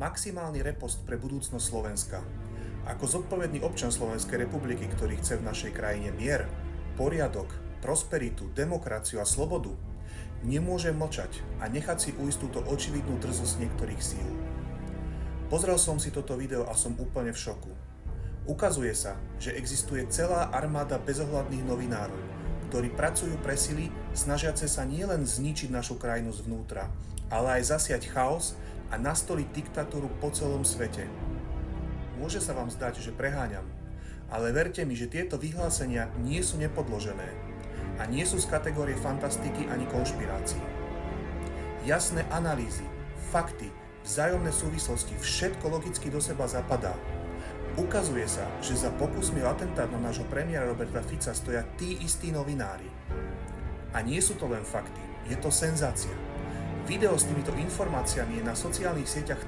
Maximálny repost pre budúcnosť Slovenska. Ako zodpovedný občan Slovenskej republiky, ktorý chce v našej krajine mier, poriadok, prosperitu, demokraciu a slobodu, nemôžem mlčať a nechať si ujsť túto očividnú drzosť niektorých síl. Pozrel som si toto video a som úplne v šoku. Ukazuje sa, že existuje celá armáda bezohľadných novinárov, ktorí pracujú pre sily, snažiace sa nielen zničiť našu krajinu zvnútra, ale aj zasiať chaos a nastoliť diktatúru po celom svete. Môže sa vám zdať, že preháňam, ale verte mi, že tieto vyhlásenia nie sú nepodložené a nie sú z kategórie fantastiky ani konšpirácií. Jasné analýzy, fakty, vzájomné súvislosti, všetko logicky do seba zapadá. Ukazuje sa, že za pokusmi o atentát na nášho premiéra Roberta Fica stoja tí istí novinári. A nie sú to len fakty, je to senzácia. Video s týmito informáciami je na sociálnych sieťach